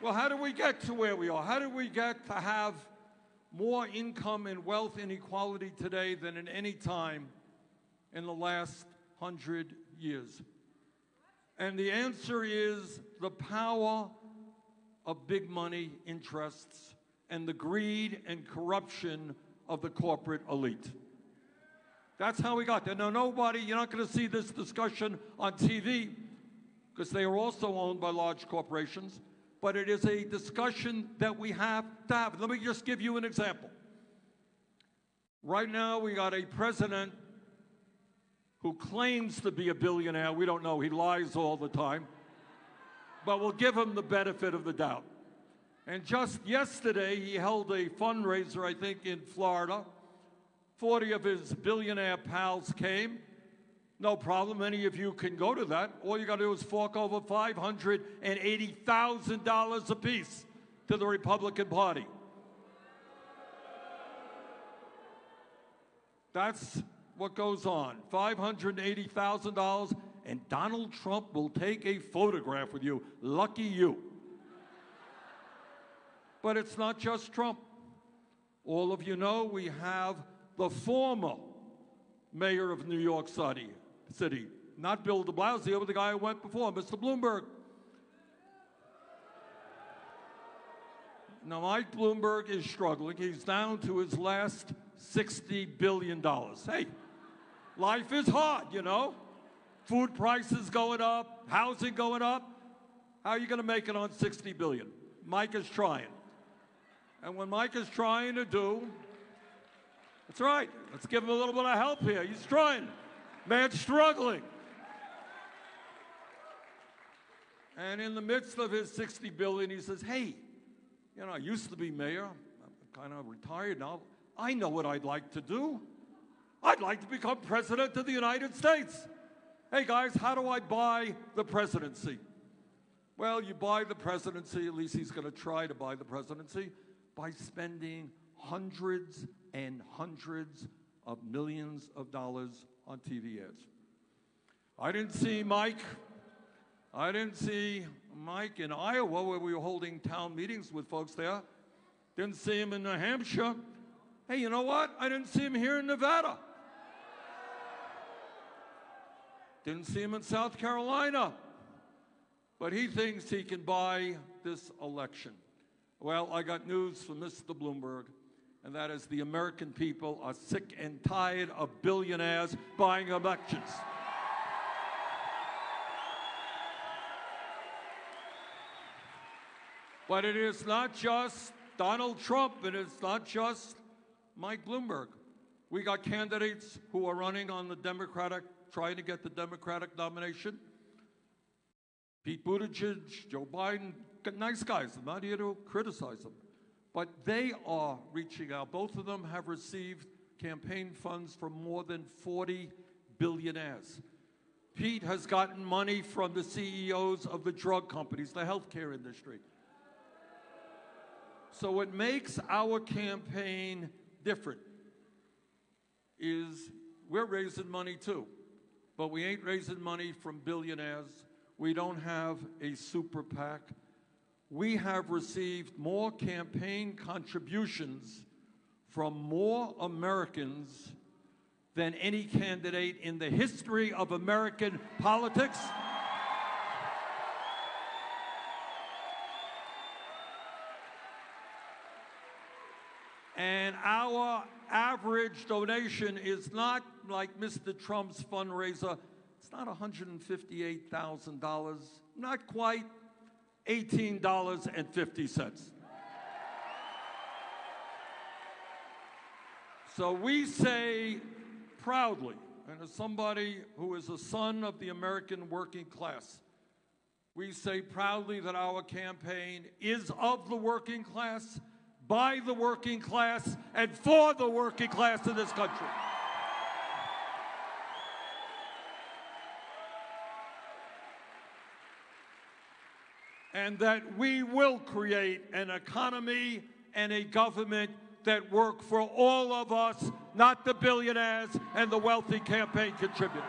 Well, how do we get to where we are? How do we get to have more income and wealth inequality today than at any time in the last 100 years? And the answer is the power of big money interests and the greed and corruption of the corporate elite. That's how we got there. Now, you're not going to see this discussion on TV because they are also owned by large corporations, but it is a discussion that we have to have. Let me just give you an example. Right now, we got a president who claims to be a billionaire. We don't know. He lies all the time. But we'll give him the benefit of the doubt. And just yesterday, he held a fundraiser, I think, in Florida. 40 of his billionaire pals came. No problem. Any of you can go to that. All you got to do is fork over $580,000 apiece to the Republican Party. That's what goes on. $580,000, and Donald Trump will take a photograph with you. Lucky you. But it's not just Trump. All of you know we have the former mayor of New York City, not Bill de Blasio, but the guy who went before, Mr. Bloomberg. Now, Mike Bloomberg is struggling. He's down to his last $60 billion. Hey, life is hard, you know. Food prices going up, housing going up. How are you going to make it on $60 billion? Mike is trying. And what Mike is trying to do, that's right, let's give him a little bit of help here. He's trying. Man's struggling. And in the midst of his $60 billion, he says, hey, you know, I used to be mayor. I'm kind of retired now. I know what I'd like to do. I'd like to become president of the United States. Hey, guys, how do I buy the presidency? Well, you buy the presidency, at least he's going to try to buy the presidency, by spending hundreds and hundreds of millions of dollars on TV ads. I didn't see Mike in Iowa, where we were holding town meetings with folks there. Didn't see him in New Hampshire. Hey, you know what? I didn't see him here in Nevada. Didn't see him in South Carolina. But he thinks he can buy this election. Well, I got news from Mr. Bloomberg, and that is the American people are sick and tired of billionaires buying elections. But it is not just Donald Trump, and it's not just Mike Bloomberg. We got candidates who are running on the trying to get the Democratic nomination. Pete Buttigieg, Joe Biden, nice guys. I'm not here to criticize them. But they are reaching out. Both of them have received campaign funds from more than 40 billionaires. Pete has gotten money from the CEOs of the drug companies, the healthcare industry. So what makes our campaign different is we're raising money too, but we ain't raising money from billionaires. We don't have a super PAC. We have received more campaign contributions from more Americans than any candidate in the history of American politics. And our average donation is not like Mr. Trump's fundraiser. It's not $158,000, not quite $18.50. So we say proudly, and as somebody who is a son of the American working class, we say proudly that our campaign is of the working class, by the working class, and for the working class in this country. And that we will create an economy and a government that work for all of us, not the billionaires and the wealthy campaign contributors.